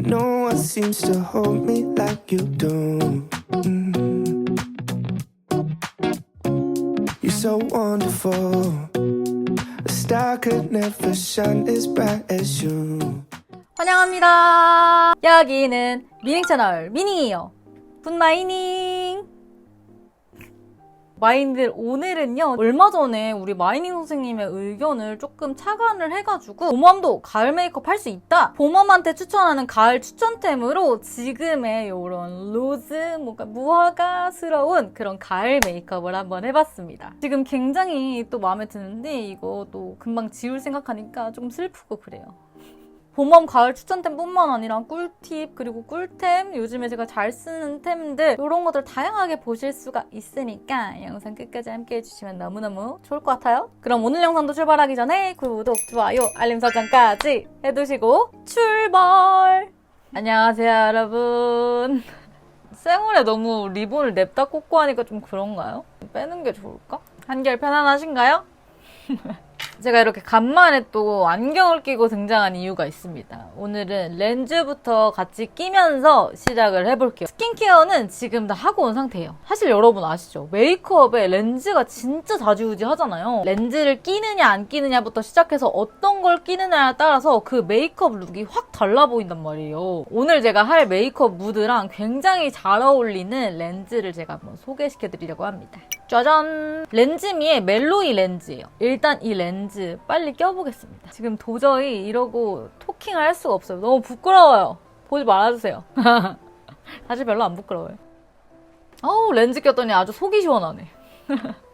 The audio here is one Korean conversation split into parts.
No one seems to hold me like you do. You're so wonderful. A star could never shine as bright as you. 환영합니다. 여기는 미닝 채널 미닝이에요. 굿마이닝. 마인들 오늘은요, 얼마 전에 우리 마이닝 선생님의 의견을 조금 착안을 해가지고 봄웜도 가을 메이크업 할 수 있다, 봄웜한테 추천하는 가을 추천템으로 지금의 요런 로즈, 뭔가 무화과스러운 그런 가을 메이크업을 한번 해봤습니다. 지금 굉장히 또 마음에 드는데 이거 또 금방 지울 생각하니까 조금 슬프고 그래요. 봄웜 가을 추천템 뿐만 아니라 꿀팁 그리고 꿀템, 요즘에 제가 잘 쓰는 템들, 이런 것들 다양하게 보실 수가 있으니까 영상 끝까지 함께 해주시면 너무너무 좋을 것 같아요. 그럼 오늘 영상도 출발하기 전에 구독, 좋아요, 알림 설정까지 해두시고 출발! 안녕하세요 여러분. 쌩얼에 너무 리본을 냅다 꽂고 하니까 좀 그런가요? 빼는 게 좋을까? 한결 편안하신가요? 제가 이렇게 간만에 또 안경을 끼고 등장한 이유가 있습니다. 오늘은 렌즈부터 같이 끼면서 시작을 해볼게요. 스킨케어는 지금 다 하고 온 상태예요. 사실 여러분 아시죠? 메이크업에 렌즈가 진짜 좌지우지 하잖아요. 렌즈를 끼느냐 안 끼느냐부터 시작해서 어떤 걸 끼느냐에 따라서 그 메이크업 룩이 확 달라 보인단 말이에요. 오늘 제가 할 메이크업 무드랑 굉장히 잘 어울리는 렌즈를 제가 한번 소개시켜드리려고 합니다. 짜잔! 렌즈미의 멜로이 렌즈예요. 일단 이 렌즈 빨리 껴보겠습니다. 지금 도저히 이러고 토킹을 할 수가 없어요. 너무 부끄러워요. 보지 말아주세요. 사실 별로 안 부끄러워요. 어우, 렌즈 꼈더니 아주 속이 시원하네.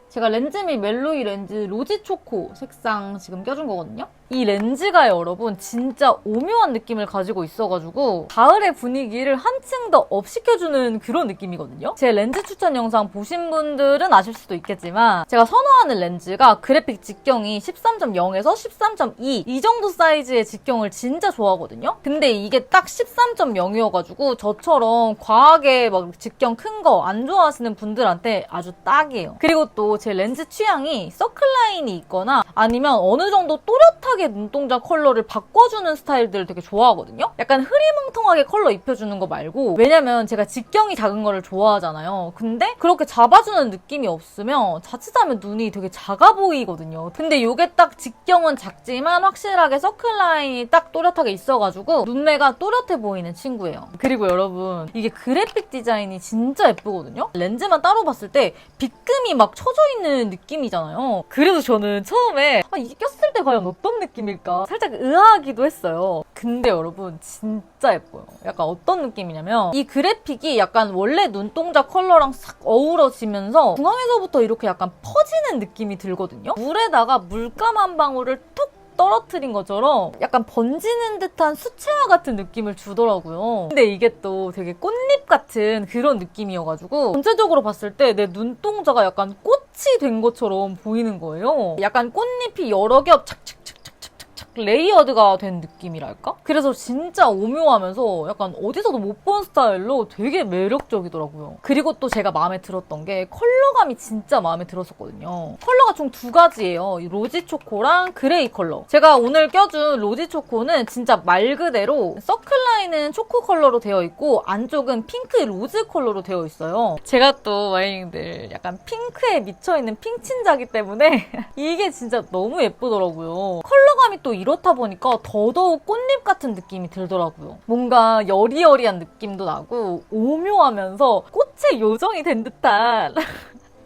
제가 렌즈미 멜로이 렌즈 로지 초코 색상 지금 껴준 거거든요. 이 렌즈가 여러분 진짜 오묘한 느낌을 가지고 있어가지고 가을의 분위기를 한층 더 업시켜주는 그런 느낌이거든요. 제 렌즈 추천 영상 보신 분들은 아실 수도 있겠지만 제가 선호하는 렌즈가 그래픽 직경이 13.0에서 13.2 이 정도 사이즈의 직경을 진짜 좋아하거든요. 근데 이게 딱 13.0이어가지고 저처럼 과하게 막 직경 큰 거 안 좋아하시는 분들한테 아주 딱이에요. 그리고 또 제 렌즈 취향이 서클라인이 있거나 아니면 어느 정도 또렷하게 눈동자 컬러를 바꿔주는 스타일들을 되게 좋아하거든요. 약간 흐리멍텅하게 컬러 입혀주는 거 말고, 왜냐면 제가 직경이 작은 거를 좋아하잖아요. 근데 그렇게 잡아주는 느낌이 없으면 자칫하면 눈이 되게 작아 보이거든요. 근데 이게 딱 직경은 작지만 확실하게 서클라인이 딱 또렷하게 있어가지고 눈매가 또렷해 보이는 친구예요. 그리고 여러분 이게 그래픽 디자인이 진짜 예쁘거든요. 렌즈만 따로 봤을 때 빗금이 막 쳐져 있는 느낌이잖아요. 그래서 저는 처음에 이게 꼈을 때 과연 어떤 느낌일까 살짝 의아하기도 했어요. 근데 여러분 진짜 예뻐요. 약간 어떤 느낌이냐면 이 그래픽이 약간 원래 눈동자 컬러랑 싹 어우러지면서 중앙에서부터 이렇게 약간 퍼지는 느낌이 들거든요. 물에다가 물감 한 방울을 톡 떨어뜨린 것처럼 약간 번지는 듯한 수채화 같은 느낌을 주더라고요. 근데 이게 또 되게 꽃잎 같은 그런 느낌이어가지고 전체적으로 봤을 때 내 눈동자가 약간 꽃이 된 것처럼 보이는 거예요. 약간 꽃잎이 여러 겹 착착착착착착 레이어드가 된 느낌이랄까? 그래서 진짜 오묘하면서 약간 어디서도 못 본 스타일로 되게 매력적이더라고요. 그리고 또 제가 마음에 들었던 게 컬러감이 진짜 마음에 들었었거든요. 컬러가 총 두 가지예요. 이 로지 초코랑 그레이 컬러. 제가 오늘 껴준 로지 초코는 진짜 말 그대로 서클라인은 초코 컬러로 되어 있고 안쪽은 핑크 로즈 컬러로 되어 있어요. 제가 또 와인들 약간 핑크에 미쳐있는 핑친자기 때문에 이게 진짜 너무 예쁘더라고요. 컬러감이 또 이렇다 보니까 더더욱 꽃잎 같은 느낌이 들더라고요. 뭔가 여리여리한 느낌도 나고 오묘하면서 꽃의 요정이 된 듯한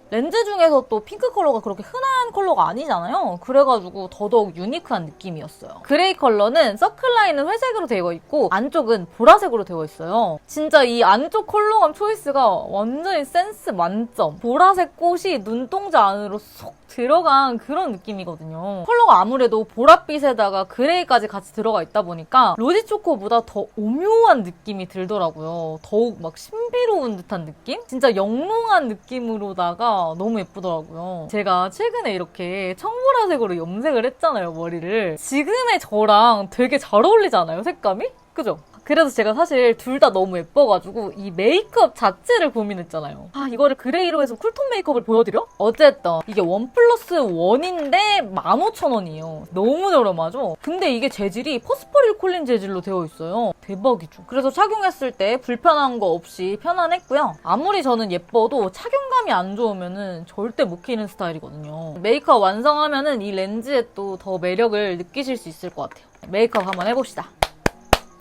렌즈 중에서 또 핑크 컬러가 그렇게 흔한 컬러가 아니잖아요. 그래가지고 더더욱 유니크한 느낌이었어요. 그레이 컬러는 서클라인은 회색으로 되어 있고 안쪽은 보라색으로 되어 있어요. 진짜 이 안쪽 컬러감 초이스가 완전히 센스 만점. 보라색 꽃이 눈동자 안으로 쏙 들어간 그런 느낌이거든요. 컬러가 아무래도 보랏빛에다가 그레이까지 같이 들어가 있다 보니까 로지 초코보다 더 오묘한 느낌이 들더라고요. 더욱 막 신비로운 듯한 느낌? 진짜 영롱한 느낌으로다가 너무 예쁘더라고요. 제가 최근에 이렇게 청보라색으로 염색을 했잖아요, 머리를. 지금의 저랑 되게 잘 어울리지 않아요, 색감이? 그죠? 그래서 제가 사실 둘 다 너무 예뻐가지고 이 메이크업 자체를 고민했잖아요. 이거를 그레이로 해서 쿨톤 메이크업을 보여드려? 어쨌든 이게 1+1인데 15,000원이에요. 너무 저렴하죠? 근데 이게 재질이 퍼스퍼릴 콜린 재질로 되어 있어요. 대박이죠. 그래서 착용했을 때 불편한 거 없이 편안했고요. 아무리 저는 예뻐도 착용감이 안 좋으면은 절대 못 끼는 스타일이거든요. 메이크업 완성하면은 이 렌즈에 또 더 매력을 느끼실 수 있을 것 같아요. 메이크업 한번 해봅시다.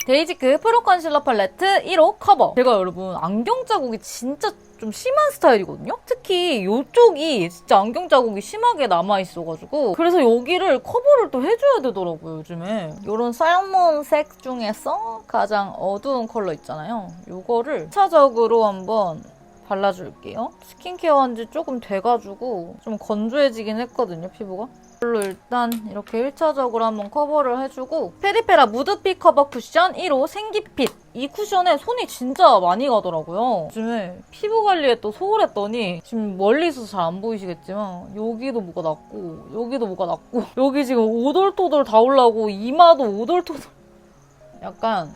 데이지크 프로 컨실러 팔레트 1호 커버. 제가 여러분 안경 자국이 진짜 좀 심한 스타일이거든요? 특히 이쪽이 진짜 안경 자국이 심하게 남아있어가지고 그래서 여기를 커버를 또 해줘야 되더라고요, 요즘에. 이런 살몬색 중에서 가장 어두운 컬러 있잖아요. 이거를 1차적으로 한번 발라줄게요. 스킨케어 한 지 조금 돼가지고 좀 건조해지긴 했거든요, 피부가. 이걸로 일단 이렇게 1차적으로 한번 커버를 해주고 페리페라 무드핏 커버 쿠션 1호 생기핏. 이 쿠션에 손이 진짜 많이 가더라고요. 요즘에 피부 관리에 또 소홀했더니 지금 멀리 있어서 잘 안 보이시겠지만 여기도 뭐가 났고 여기도 뭐가 났고 여기 지금 오돌토돌 다 올라오고 이마도 오돌토돌. 약간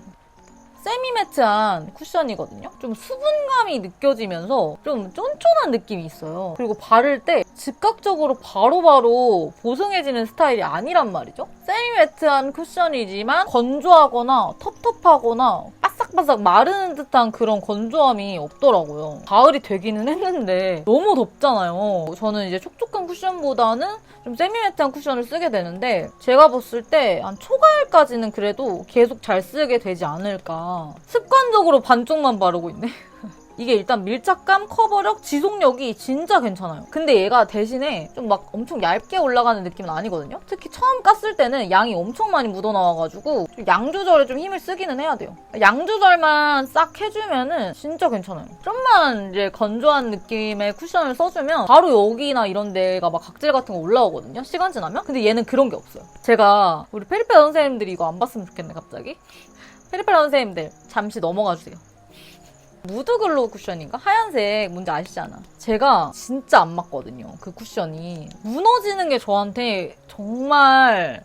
세미매트한 쿠션이거든요. 좀 수분감이 느껴지면서 좀 쫀쫀한 느낌이 있어요. 그리고 바를 때 즉각적으로 바로바로 보송해지는 스타일이 아니란 말이죠. 세미매트한 쿠션이지만 건조하거나 텁텁하거나 바삭바삭 마르는 듯한 그런 건조함이 없더라고요. 가을이 되기는 했는데 너무 덥잖아요. 저는 이제 촉촉한 쿠션보다는 좀 세미매트한 쿠션을 쓰게 되는데 제가 봤을 때 한 초가을까지는 그래도 계속 잘 쓰게 되지 않을까. 습관적으로 반쪽만 바르고 있네. 이게 일단 밀착감, 커버력, 지속력이 진짜 괜찮아요. 근데 얘가 대신에 좀 막 엄청 얇게 올라가는 느낌은 아니거든요. 특히 처음 깠을 때는 양이 엄청 많이 묻어나와가지고 양 조절에 좀 힘을 쓰기는 해야 돼요. 양 조절만 싹 해주면은 진짜 괜찮아요. 좀만 이제 건조한 느낌의 쿠션을 써주면 바로 여기나 이런 데가 막 각질 같은 거 올라오거든요. 시간 지나면. 근데 얘는 그런 게 없어요. 제가 우리 페리페라 선생님들이 이거 안 봤으면 좋겠네, 갑자기. 페리페라 선생님들 잠시 넘어가주세요. 무드글로우 쿠션인가? 하얀색 뭔지 아시잖아. 제가 진짜 안 맞거든요. 그 쿠션이. 무너지는 게 저한테 정말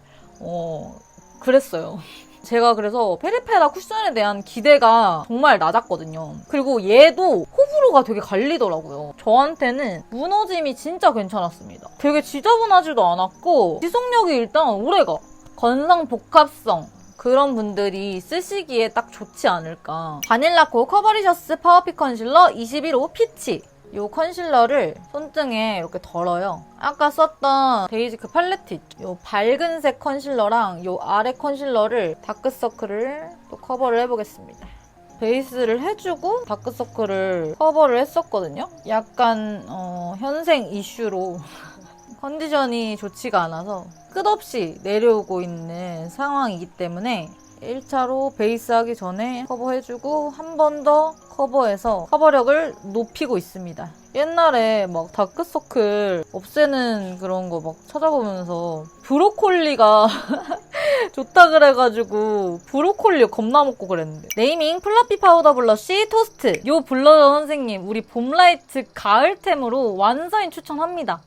그랬어요. 제가 그래서 페리페라 쿠션에 대한 기대가 정말 낮았거든요. 그리고 얘도 호불호가 되게 갈리더라고요. 저한테는 무너짐이 진짜 괜찮았습니다. 되게 지저분하지도 않았고 지속력이 일단 오래가. 건성 복합성 그런 분들이 쓰시기에 딱 좋지 않을까. 바닐라코 커버리셔스 파워핏 컨실러 21호 피치. 이 컨실러를 손등에 이렇게 덜어요. 아까 썼던 데이지크 팔레트 있죠. 이 밝은색 컨실러랑 이 아래 컨실러를 다크서클을 또 커버를 해보겠습니다. 베이스를 해주고 다크서클을 커버를 했었거든요. 약간 현생 이슈로 컨디션이 좋지가 않아서 끝없이 내려오고 있는 상황이기 때문에 1차로 베이스 하기 전에 커버해주고 한 번 더 커버해서 커버력을 높이고 있습니다. 옛날에 막 다크서클 없애는 그런 거 막 찾아보면서 브로콜리가 좋다 그래가지고 브로콜리 겁나 먹고 그랬는데. 네이밍 플러피 파우더 블러쉬 토스트. 요 블러셔 선생님 우리 봄라이트 가을템으로 완전히 추천합니다.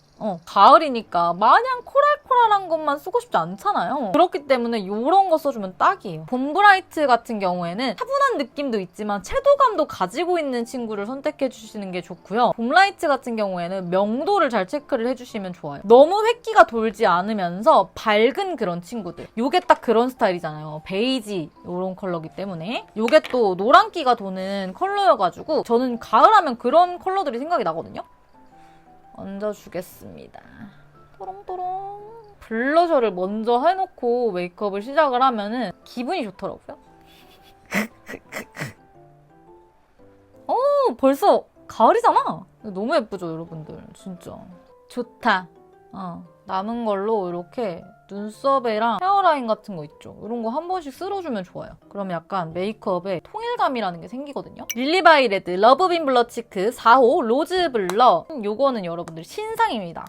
가을이니까 마냥 코랄코랄한 것만 쓰고 싶지 않잖아요. 그렇기 때문에 이런 거 써주면 딱이에요. 봄브라이트 같은 경우에는 차분한 느낌도 있지만 채도감도 가지고 있는 친구를 선택해주시는 게 좋고요. 봄라이트 같은 경우에는 명도를 잘 체크를 해주시면 좋아요. 너무 획기가 돌지 않으면서 밝은 그런 친구들. 요게 딱 그런 스타일이잖아요. 베이지 이런 컬러기 때문에. 요게 또 노란기가 도는 컬러여가지고 저는 가을하면 그런 컬러들이 생각이 나거든요. 얹어주겠습니다. 또롱또롱. 블러셔를 먼저 해놓고 메이크업을 시작을 하면은 기분이 좋더라고요. 벌써 가을이잖아. 너무 예쁘죠, 여러분들? 진짜. 좋다. 남은 걸로 이렇게 눈썹이랑 헤어라인 같은 거 있죠. 이런 거 한 번씩 쓸어주면 좋아요. 그러면 약간 메이크업에 통일감이라는 게 생기거든요. 릴리바이 레드 러브빔 블러 치크 4호 로즈 블러. 요거는 여러분들 신상입니다.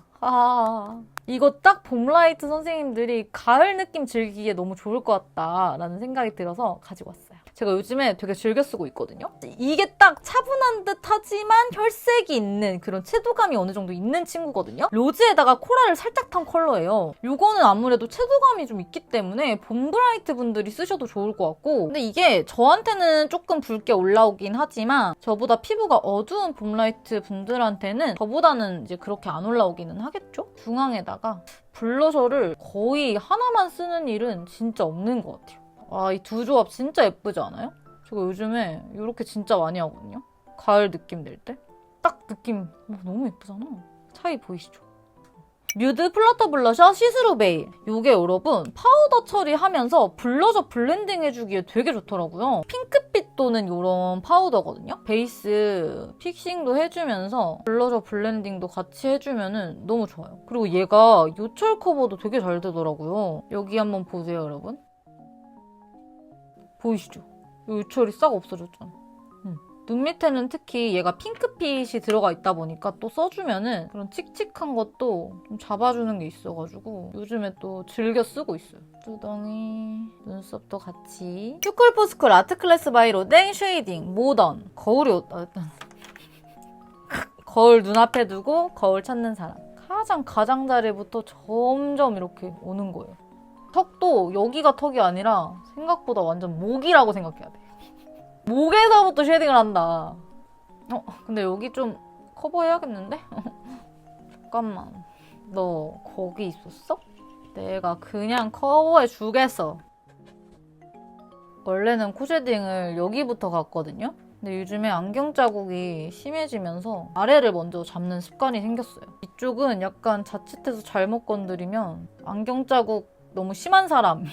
이거 딱 봄라이트 선생님들이 가을 느낌 즐기기에 너무 좋을 것 같다라는 생각이 들어서 가지고 왔어요. 제가 요즘에 되게 즐겨 쓰고 있거든요. 이게 딱 차분한 듯 하지만 혈색이 있는 그런 채도감이 어느 정도 있는 친구거든요. 로즈에다가 코랄을 살짝 탄 컬러예요. 이거는 아무래도 채도감이 좀 있기 때문에 봄브라이트 분들이 쓰셔도 좋을 것 같고, 근데 이게 저한테는 조금 붉게 올라오긴 하지만 저보다 피부가 어두운 봄라이트 분들한테는 저보다는 이제 그렇게 안 올라오기는 하겠죠? 중앙에다가 블러셔를 거의 하나만 쓰는 일은 진짜 없는 것 같아요. 이 두 조합 진짜 예쁘지 않아요? 제가 요즘에 이렇게 진짜 많이 하거든요. 가을 느낌 낼 때. 딱 느낌 너무 예쁘잖아. 차이 보이시죠? 뮤드 플러터 블러셔 시스루 베일. 이게 여러분 파우더 처리하면서 블러셔 블렌딩 해주기에 되게 좋더라고요. 핑크빛 도는 이런 파우더거든요. 베이스 픽싱도 해주면서 블러셔 블렌딩도 같이 해주면 너무 좋아요. 그리고 얘가 요철 커버도 되게 잘 되더라고요. 여기 한번 보세요, 여러분. 보이시죠? 요철이 싹 없어졌잖아. 눈 밑에는 특히 얘가 핑크빛이 들어가 있다 보니까 또 써주면은 그런 칙칙한 것도 좀 잡아주는 게 있어가지고 요즘에 또 즐겨 쓰고 있어요. 두덩이, 눈썹도 같이. 큐쿨포스쿨 아트클래스 바이 로댕 쉐이딩 모던. 거울이 거울 눈앞에 두고 거울 찾는 사람. 가장 가장자리부터 점점 이렇게 오는 거예요. 턱도 여기가 턱이 아니라 생각보다 완전 목이라고 생각해야 돼. 목에서부터 쉐딩을 한다. 근데 여기 좀 커버해야겠는데? 잠깐만. 너 거기 있었어? 내가 그냥 커버해 주겠어. 원래는 코 쉐딩을 여기부터 갔거든요? 근데 요즘에 안경 자국이 심해지면서 아래를 먼저 잡는 습관이 생겼어요. 이쪽은 약간 자칫해서 잘못 건드리면 안경 자국 너무 심한 사람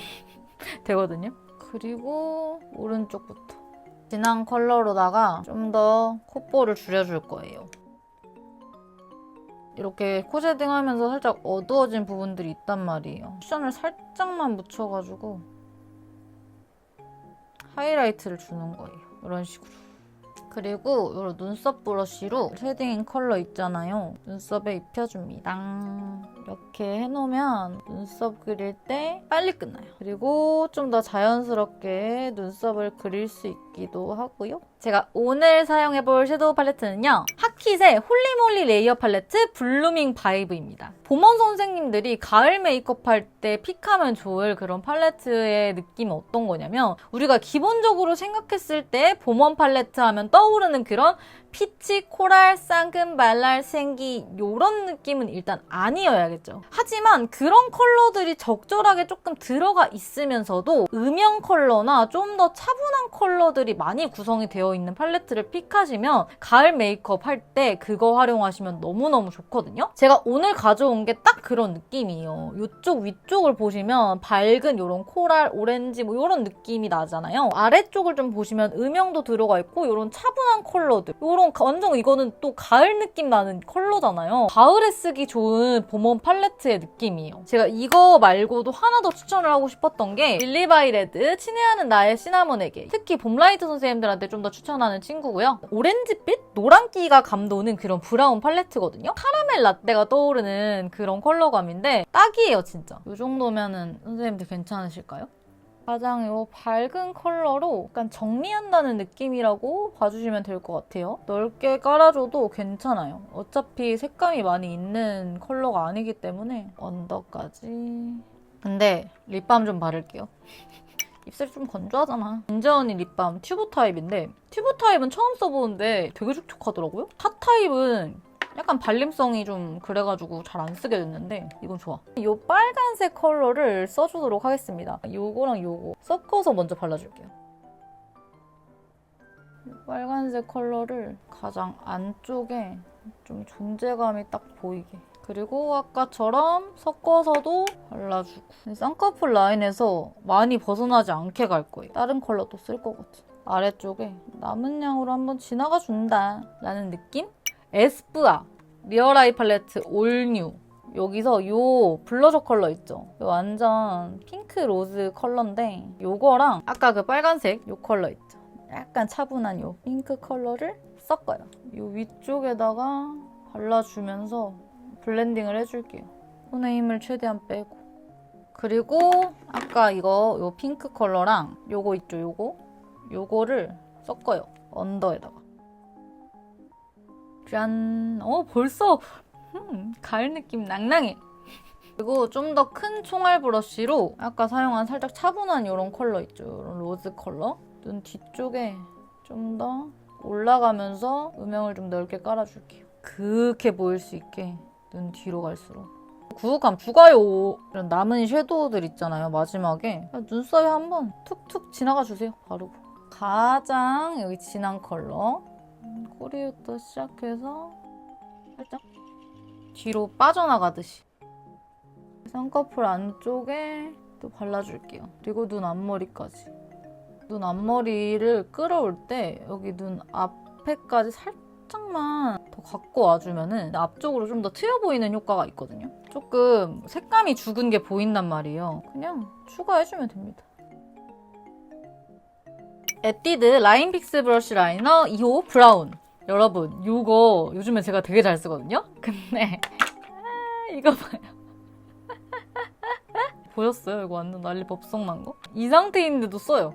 되거든요. 그리고 오른쪽부터 진한 컬러로다가 좀 더 콧볼을 줄여줄 거예요. 이렇게 코 쉐딩하면서 살짝 어두워진 부분들이 있단 말이에요. 쿠션을 살짝만 묻혀가지고 하이라이트를 주는 거예요. 이런 식으로. 그리고 이런 눈썹 브러쉬로 쉐딩인 컬러 있잖아요. 눈썹에 입혀줍니다. 이렇게 해놓으면 눈썹 그릴 때 빨리 끝나요. 그리고 좀 더 자연스럽게 눈썹을 그릴 수 있기도 하고요. 제가 오늘 사용해볼 섀도우 팔레트는요. 핫킷의 홀리몰리 레이어 팔레트 블루밍 바이브입니다. 봄원 선생님들이 가을 메이크업 할 때 픽하면 좋을 그런 팔레트의 느낌은 어떤 거냐면 우리가 기본적으로 생각했을 때 봄원 팔레트 하면 떠오르는 그런 피치, 코랄, 쌍금, 말랄, 생기 이런 느낌은 일단 아니어야겠죠. 하지만 그런 컬러들이 적절하게 조금 들어가 있으면서도 음영 컬러나 좀 더 차분한 컬러들이 많이 구성이 되어 있는 팔레트를 픽하시면 가을 메이크업 할 때 그거 활용하시면 너무너무 좋거든요. 제가 오늘 가져온 게 딱 그런 느낌이에요. 이쪽 위쪽을 보시면 밝은 이런 코랄, 오렌지 뭐 이런 느낌이 나잖아요. 아래쪽을 좀 보시면 음영도 들어가 있고 이런 차분한 컬러들 이런 완전 이거는 또 가을 느낌 나는 컬러잖아요. 가을에 쓰기 좋은 봄원 팔레트의 느낌이에요. 제가 이거 말고도 하나 더 추천을 하고 싶었던 게 릴리바이레드 친애하는 나의 시나몬에게 특히 봄라이트 선생님들한테 좀 더 추천하는 친구고요. 오렌지빛? 노란기가 감도는 그런 브라운 팔레트거든요. 카라멜 라떼가 떠오르는 그런 컬러감인데 딱이에요 진짜. 이 정도면은 선생님들 괜찮으실까요? 가장 이 밝은 컬러로 약간 정리한다는 느낌이라고 봐주시면 될 것 같아요. 넓게 깔아줘도 괜찮아요. 어차피 색감이 많이 있는 컬러가 아니기 때문에 언더까지. 근데 립밤 좀 바를게요. 입술이 좀 건조하잖아. 은저언니 립밤 튜브 타입인데 튜브 타입은 처음 써보는데 되게 촉촉하더라고요. 핫 타입은 약간 발림성이 좀 그래가지고 잘 안 쓰게 됐는데 이건 좋아. 이 빨간색 컬러를 써주도록 하겠습니다. 요거랑 요거 섞어서 먼저 발라줄게요. 이 빨간색 컬러를 가장 안쪽에 좀 존재감이 딱 보이게. 그리고 아까처럼 섞어서도 발라주고. 쌍꺼풀 라인에서 많이 벗어나지 않게 갈 거예요. 다른 컬러도 쓸 거거든. 아래쪽에 남은 양으로 한번 지나가준다 라는 느낌? 에스쁘아 리얼아이 팔레트 올뉴. 여기서 요 블러셔 컬러 있죠? 요 완전 핑크 로즈 컬러인데 요거랑 아까 그 빨간색 요 컬러 있죠? 약간 차분한 요 핑크 컬러를 섞어요. 요 위쪽에다가 발라주면서 블렌딩을 해줄게요. 손에 힘을 최대한 빼고. 그리고 아까 요 핑크 컬러랑 요거 있죠, 요거를 섞어요. 언더에다가. 짠! 벌써 가을 느낌 낭낭해. 그리고 좀 더 큰 총알 브러쉬로 아까 사용한 살짝 차분한 이런 컬러 있죠. 이런 로즈 컬러. 눈 뒤쪽에 좀 더 올라가면서 음영을 좀 넓게 깔아줄게요. 그윽해 보일 수 있게 눈 뒤로 갈수록. 구욱함 죽어요. 이런 남은 섀도우들 있잖아요. 마지막에 눈썹에 한번 툭툭 지나가 주세요. 바르고. 가장 여기 진한 컬러. 꼬리부터 시작해서 살짝 뒤로 빠져나가듯이. 쌍꺼풀 안쪽에 또 발라줄게요. 그리고 눈 앞머리까지. 눈 앞머리를 끌어올 때 여기 눈 앞에까지 살짝만 더 갖고 와주면은 앞쪽으로 좀 더 트여 보이는 효과가 있거든요. 조금 색감이 죽은 게 보인단 말이에요. 그냥 추가해주면 됩니다. 에뛰드 라인 픽스 브러쉬 라이너 2호 브라운. 여러분, 이거 요즘에 제가 되게 잘 쓰거든요? 근데 이거 봐요. 보였어요? 이거 완전 난리 법석 난 거? 이 상태인데도 써요.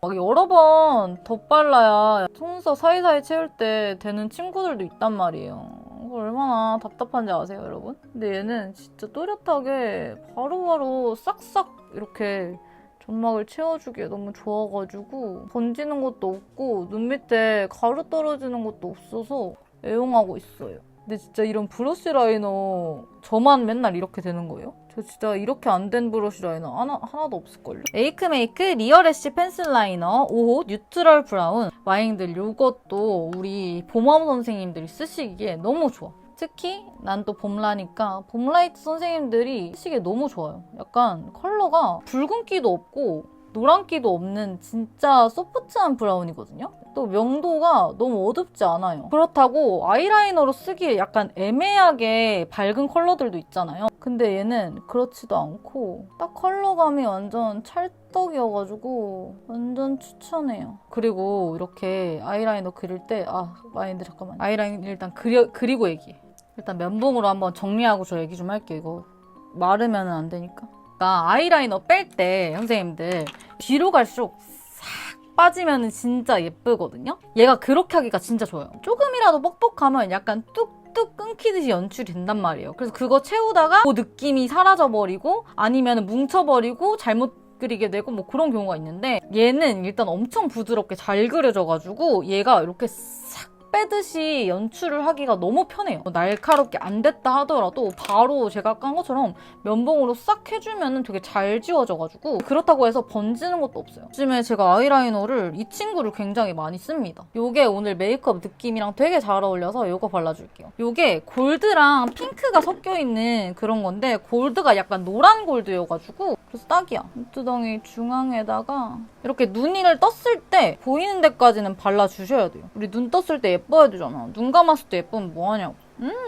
막 여러 번 덧발라야 속눈썹 사이사이 채울 때 되는 친구들도 있단 말이에요. 이거 얼마나 답답한지 아세요, 여러분? 근데 얘는 진짜 또렷하게 바로바로 싹싹 이렇게 점막을 채워주기에 너무 좋아가지고 번지는 것도 없고 눈 밑에 가루 떨어지는 것도 없어서 애용하고 있어요. 근데 진짜 이런 브러쉬 라이너 저만 맨날 이렇게 되는 거예요? 저 진짜 이렇게 안 된 브러쉬 라이너 하나도 없을걸요? 에이크메이크 리얼 애쉬 펜슬 라이너 5호 뉴트럴 브라운. 와잉들 이것도 우리 봄웜 선생님들이 쓰시기에 너무 좋아. 특히 난 또 봄라니까 봄라이트 선생님들이 쓰시기에 너무 좋아요. 약간 컬러가 붉은기도 없고 노란기도 없는 진짜 소프트한 브라운이거든요? 또 명도가 너무 어둡지 않아요. 그렇다고 아이라이너로 쓰기에 약간 애매하게 밝은 컬러들도 있잖아요. 근데 얘는 그렇지도 않고 딱 컬러감이 완전 찰떡이어가지고 완전 추천해요. 그리고 이렇게 아이라이너 그릴 때 마인드 잠깐만. 아이라이너 일단 그리고 얘기해. 일단 면봉으로 한번 정리하고 저 얘기 좀 할게요. 이거 마르면 안 되니까. 아이라이너 뺄 때 선생님들 뒤로 갈수록 싹 빠지면 진짜 예쁘거든요? 얘가 그렇게 하기가 진짜 좋아요. 조금이라도 뻑뻑하면 약간 뚝뚝 끊기듯이 연출이 된단 말이에요. 그래서 그거 채우다가 그 느낌이 사라져버리고 아니면 뭉쳐버리고 잘못 그리게 되고 뭐 그런 경우가 있는데 얘는 일단 엄청 부드럽게 잘 그려져가지고 얘가 이렇게 싹 빼듯이 연출을 하기가 너무 편해요. 날카롭게 안 됐다 하더라도 바로 제가 아까 한 것처럼 면봉으로 싹 해주면 되게 잘 지워져가지고 그렇다고 해서 번지는 것도 없어요. 요즘에 제가 아이라이너를 이 친구를 굉장히 많이 씁니다. 이게 오늘 메이크업 느낌이랑 되게 잘 어울려서 이거 발라줄게요. 이게 골드랑 핑크가 섞여있는 그런 건데 골드가 약간 노란 골드여가지고 그래서 딱이야. 눈두덩이 중앙에다가 이렇게 눈을 떴을 때 보이는 데까지는 발라주셔야 돼요. 우리 눈 떴을 때 예뻐야 되잖아. 눈 감았을 때 예쁘면 뭐하냐고.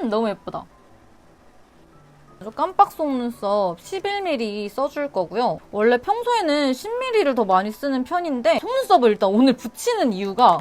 너무 예쁘다. 깜빡 속눈썹 11mm 써줄 거고요. 원래 평소에는 10mm를 더 많이 쓰는 편인데 속눈썹을 일단 오늘 붙이는 이유가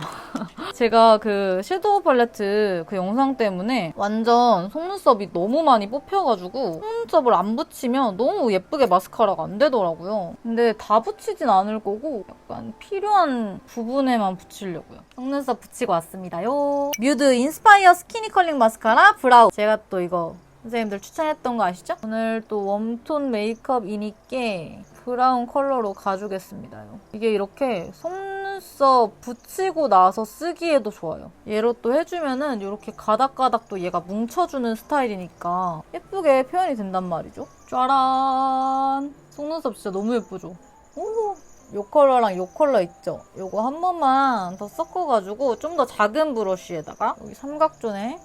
제가 그 섀도우 팔레트 그 영상 때문에 완전 속눈썹이 너무 많이 뽑혀가지고 속눈썹을 안 붙이면 너무 예쁘게 마스카라가 안 되더라고요. 근데 다 붙이진 않을 거고 약간 필요한 부분에만 붙이려고요. 속눈썹 붙이고 왔습니다요. 뮤드 인스파이어 스키니 컬링 마스카라 브라운. 제가 또 이거 선생님들 추천했던 거 아시죠? 오늘 또 웜톤 메이크업이니께 브라운 컬러로 가주겠습니다. 이게 이렇게 속눈썹 붙이고 나서 쓰기에도 좋아요. 얘로 또 해주면은 이렇게 가닥가닥 또 얘가 뭉쳐주는 스타일이니까 예쁘게 표현이 된단 말이죠. 짜란! 속눈썹 진짜 너무 예쁘죠? 오! 요 컬러랑 요 컬러 있죠? 요거 한 번만 더 섞어가지고 좀 더 작은 브러쉬에다가 여기 삼각존에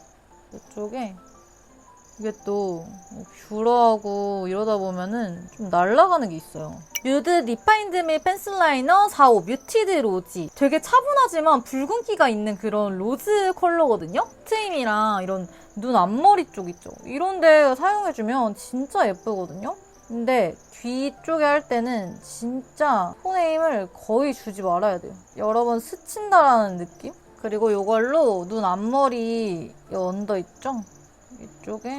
이쪽에 이게 또 뷰러하고 이러다 보면은 좀 날아가는 게 있어요. 뮤드 리파인드 밀 펜슬 라이너 4호 뮤티드 로지. 되게 차분하지만 붉은기가 있는 그런 로즈 컬러거든요? 트임이랑 이런 눈 앞머리 쪽 있죠? 이런 데 사용해주면 진짜 예쁘거든요? 근데 뒤쪽에 할 때는 진짜 손에 힘을 거의 주지 말아야 돼요. 여러 번 스친다라는 느낌? 그리고 이걸로 눈 앞머리 이 언더 있죠? 이쪽에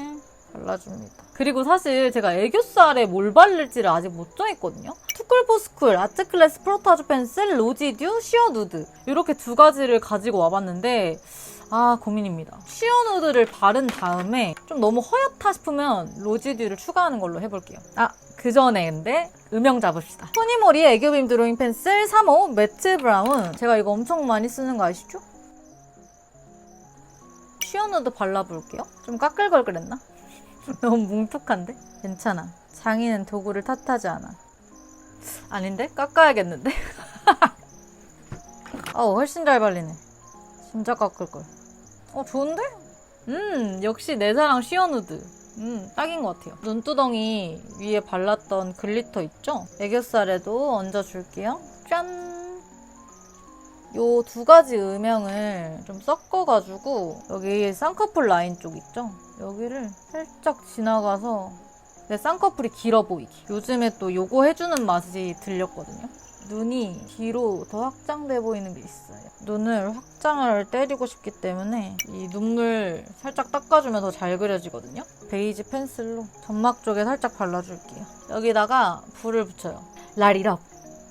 발라줍니다. 그리고 사실 제가 애교살에 뭘 바를지를 아직 못 정했거든요. 투쿨포스쿨 아트클래스 프로타주 펜슬 로지듀 시어 누드 이렇게 두 가지를 가지고 와봤는데 고민입니다. 시어 누드를 바른 다음에 좀 너무 허옇다 싶으면 로지듀를 추가하는 걸로 해볼게요. 그 전에 근데 음영 잡읍시다. 토니모리 애교빔 드로잉 펜슬 3호 매트 브라운. 제가 이거 엄청 많이 쓰는 거 아시죠? 시어 누드 발라볼게요. 좀 까끌걸그랬나? 너무 뭉툭한데? 괜찮아. 장인은 도구를 탓하지 않아. 아닌데? 깎아야겠는데? 훨씬 잘 발리네. 진짜 깎을걸. 좋은데? 역시 내 사랑 시어 누드. 딱인 것 같아요. 눈두덩이 위에 발랐던 글리터 있죠? 애교살에도 얹어줄게요. 짠! 요 두 가지 음영을 좀 섞어가지고 여기 쌍꺼풀 라인 쪽 있죠? 여기를 살짝 지나가서 내 쌍꺼풀이 길어 보이게. 요즘에 또 요거 해주는 맛이 들렸거든요. 눈이 뒤로 더 확장돼 보이는 게 있어요. 눈을 확장을 때리고 싶기 때문에 이 눈물 살짝 닦아주면 더 잘 그려지거든요. 베이지 펜슬로 점막 쪽에 살짝 발라줄게요. 여기다가 불을 붙여요. 라리럽.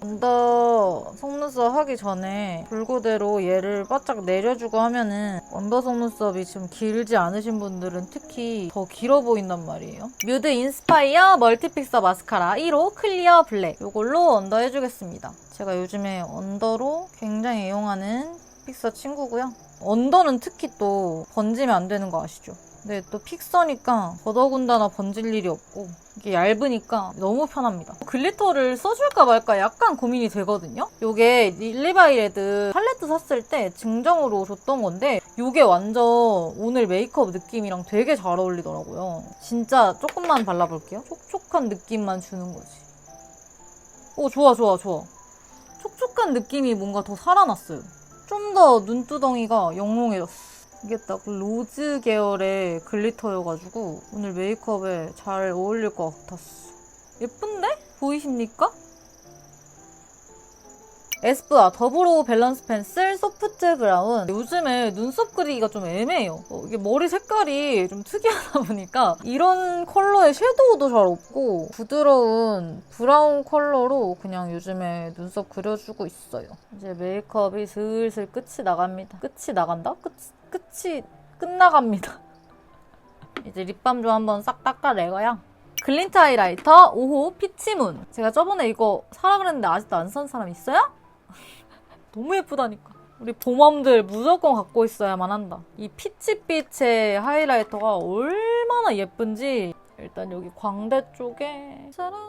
언더 속눈썹 하기 전에 불고대로 얘를 바짝 내려주고 하면은 언더 속눈썹이 좀 길지 않으신 분들은 특히 더 길어 보인단 말이에요. 뮤드 인스파이어 멀티픽서 마스카라 1호 클리어 블랙 이걸로 언더 해주겠습니다. 제가 요즘에 언더로 굉장히 애용하는 픽서 친구고요. 언더는 특히 또 번지면 안 되는 거 아시죠? 근데 또 픽서니까 더더군다나 번질 일이 없고 이게 얇으니까 너무 편합니다. 글리터를 써줄까 말까 약간 고민이 되거든요. 요게 릴리바이레드 팔레트 샀을 때 증정으로 줬던 건데 요게 완전 오늘 메이크업 느낌이랑 되게 잘 어울리더라고요. 진짜 조금만 발라볼게요. 촉촉한 느낌만 주는 거지. 좋아. 촉촉한 느낌이 뭔가 더 살아났어요. 좀 더 눈두덩이가 영롱해졌어. 이게 딱 로즈 계열의 글리터여가지고 오늘 메이크업에 잘 어울릴 것 같았어. 예쁜데? 보이십니까? 에스쁘아 더블로우 밸런스 펜슬 소프트 브라운. 요즘에 눈썹 그리기가 좀 애매해요. 이게 머리 색깔이 좀 특이하다 보니까 이런 컬러의 섀도우도 잘 없고 부드러운 브라운 컬러로 그냥 요즘에 눈썹 그려주고 있어요. 이제 메이크업이 슬슬 끝이 나갑니다. 끝이 나간다? 끝이 끝나갑니다. 이제 립밤 좀 한번 싹 닦아내고요. 글린트 하이라이터 5호 피치문. 제가 저번에 이거 사라 그랬는데 아직도 안 산 사람 있어요? 너무 예쁘다니까. 우리 봄맘들 무조건 갖고 있어야만 한다. 이 피치빛의 하이라이터가 얼마나 예쁜지. 일단 여기 광대 쪽에 짜란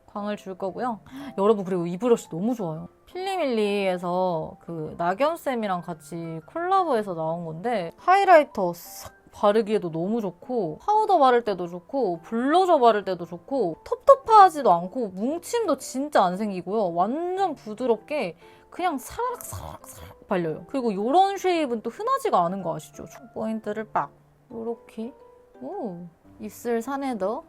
광을 줄 거고요. 여러분 그리고 이 브러쉬 너무 좋아요. 필리밀리에서 그 나겸쌤이랑 같이 콜라보해서 나온 건데 하이라이터 싹 바르기에도 너무 좋고 파우더 바를 때도 좋고 블러셔 바를 때도 좋고 텁텁하지도 않고 뭉침도 진짜 안 생기고요. 완전 부드럽게 그냥 사락사락 발려요. 그리고 이런 쉐입은 또 흔하지가 않은 거 아시죠? 포인트를 빡 요렇게 입술 산에도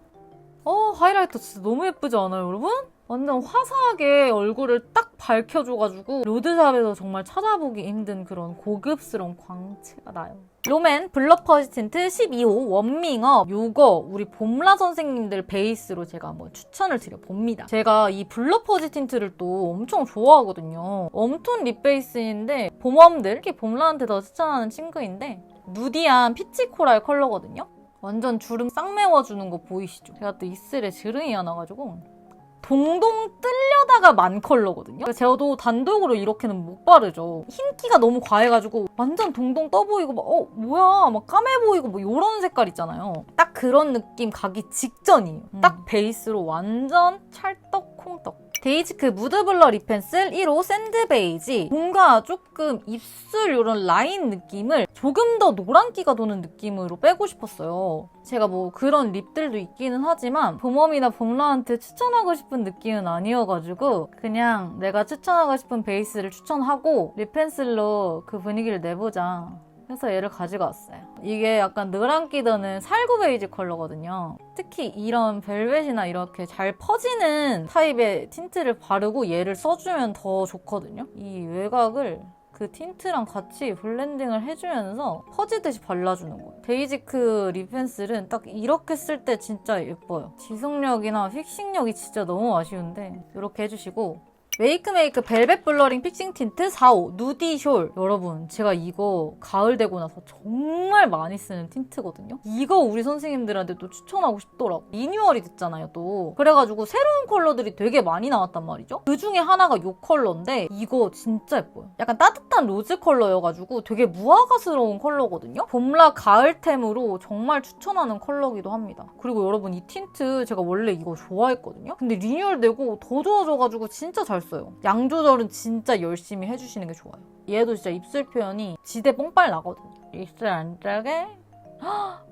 하이라이터 진짜 너무 예쁘지 않아요, 여러분? 완전 화사하게 얼굴을 딱 밝혀줘가지고 로드샵에서 정말 찾아보기 힘든 그런 고급스러운 광채가 나요. 롬앤 블러 퍼지 틴트 12호 원밍업. 요거 우리 봄라 선생님들 베이스로 제가 한번 추천을 드려봅니다. 제가 이 블러 퍼지 틴트를 또 엄청 좋아하거든요. 웜톤 립 베이스인데 봄웜들, 특히 봄라한테 더 추천하는 친구인데 누디한 피치 코랄 컬러거든요. 완전 주름 싹 메워주는 거 보이시죠? 제가 또 입술에 주름이 많아가지고 동동 뜰려다가 만 컬러거든요. 저도 단독으로 이렇게는 못 바르죠. 흰기가 너무 과해가지고 완전 동동 떠 보이고 막 뭐야 막 까매 보이고 뭐 이런 색깔 있잖아요. 딱 그런 느낌 가기 직전이에요. 딱 베이스로 완전 찰떡 콩떡. 데이지크 무드 블러 립 펜슬 1호 샌드 베이지. 뭔가 조금 입술 이런 라인 느낌을 조금 더 노란기가 도는 느낌으로 빼고 싶었어요. 제가 뭐 그런 립들도 있기는 하지만 봄웜이나 봄라한테 추천하고 싶은 느낌은 아니어가지고 그냥 내가 추천하고 싶은 베이스를 추천하고 립 펜슬로 그 분위기를 내보자 해서 얘를 가지고 왔어요. 이게 약간 노란기 도는 살구 베이지 컬러거든요. 특히 이런 벨벳이나 이렇게 잘 퍼지는 타입의 틴트를 바르고 얘를 써주면 더 좋거든요. 이 외곽을 그 틴트랑 같이 블렌딩을 해주면서 퍼지듯이 발라주는 거예요. 베이지크 립 펜슬은 딱 이렇게 쓸 때 진짜 예뻐요. 지속력이나 픽싱력이 진짜 너무 아쉬운데 이렇게 해주시고 메이크메이크 벨벳 블러링 픽싱 틴트 4호 누디 숄. 여러분 제가 이거 가을 되고 나서 정말 많이 쓰는 틴트거든요. 이거 우리 선생님들한테 또 추천하고 싶더라고. 리뉴얼이 됐잖아요 또. 그래가지고 새로운 컬러들이 되게 많이 나왔단 말이죠. 그 중에 하나가 이 컬러인데 이거 진짜 예뻐요. 약간 따뜻한 로즈 컬러여가지고 되게 무화과스러운 컬러거든요. 봄라 가을템으로 정말 추천하는 컬러기도 합니다. 그리고 여러분 이 틴트 제가 원래 이거 좋아했거든요. 근데 리뉴얼 되고 더 좋아져가지고 진짜 잘 써요. 양 조절은 진짜 열심히 해주시는 게 좋아요. 얘도 진짜 입술 표현이 지대 뽕빨 나거든요. 입술 안짝에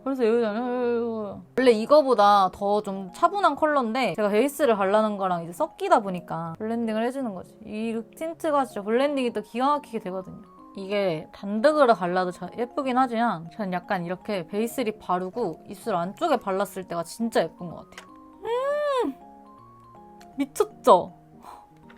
벌써 여기잖아요. 원래 이거보다 더 좀 차분한 컬러인데 제가 베이스를 바르는 거랑 이제 섞이다 보니까 블렌딩을 해주는 거지. 이 틴트가 진짜 블렌딩이 또 기가 막히게 되거든요. 이게 단득으로 발라도 예쁘긴 하지만 전 약간 이렇게 베이스 립 바르고 입술 안쪽에 발랐을 때가 진짜 예쁜 것 같아요. 미쳤죠?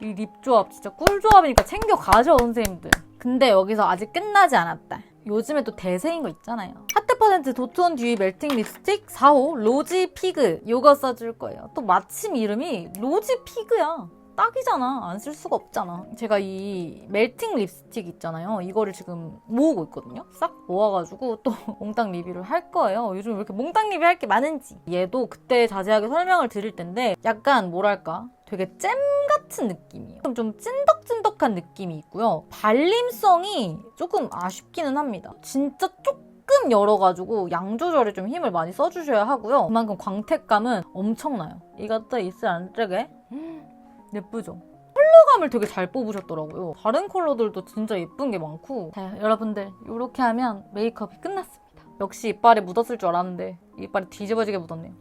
이 립 조합 진짜 꿀 조합이니까 챙겨가죠 선생님들. 근데 여기서 아직 끝나지 않았다. 요즘에 또 대세인 거 있잖아요. 하트 퍼센트 도톤 듀이 멜팅 립스틱 4호 로지 피그. 이거 써줄 거예요. 또 마침 이름이 로지 피그야. 딱이잖아. 안 쓸 수가 없잖아. 제가 이 멜팅 립스틱 있잖아요. 이거를 지금 모으고 있거든요. 싹 모아가지고 또 몽땅 리뷰를 할 거예요. 요즘 왜 이렇게 몽땅 리뷰할 게 많은지. 얘도 그때 자세하게 설명을 드릴 텐데 약간 뭐랄까 되게 잼 같은 느낌이에요. 좀 찐덕찐덕한 느낌이 있고요. 발림성이 조금 아쉽기는 합니다. 진짜 조금 열어가지고 양 조절에 좀 힘을 많이 써주셔야 하고요. 그만큼 광택감은 엄청나요. 이것도 입술 안쪽에 예쁘죠? 컬러감을 되게 잘 뽑으셨더라고요. 다른 컬러들도 진짜 예쁜 게 많고. 자, 여러분들 이렇게 하면 메이크업이 끝났습니다. 역시 이빨에 묻었을 줄 알았는데 이빨이 뒤집어지게 묻었네요.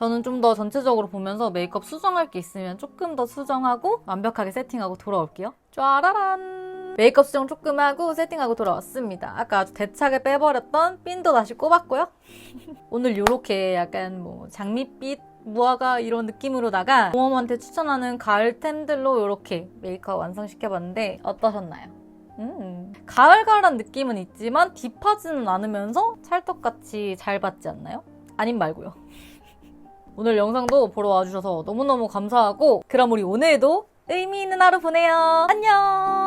저는 좀 더 전체적으로 보면서 메이크업 수정할 게 있으면 조금 더 수정하고 완벽하게 세팅하고 돌아올게요. 짜라란! 메이크업 수정 조금 하고 세팅하고 돌아왔습니다. 아까 아주 대차게 빼버렸던 핀도 다시 꼽았고요. 오늘 이렇게 약간 뭐 장밋빛 무화과 이런 느낌으로다가 봄웜한테 추천하는 가을템들로 이렇게 메이크업 완성시켜봤는데 어떠셨나요? 가을가을한 느낌은 있지만 딥하지는 않으면서 찰떡같이 잘 받지 않나요? 아님 말고요. 오늘 영상도 보러 와주셔서 너무너무 감사하고 그럼 우리 오늘도 의미 있는 하루 보내요. 안녕!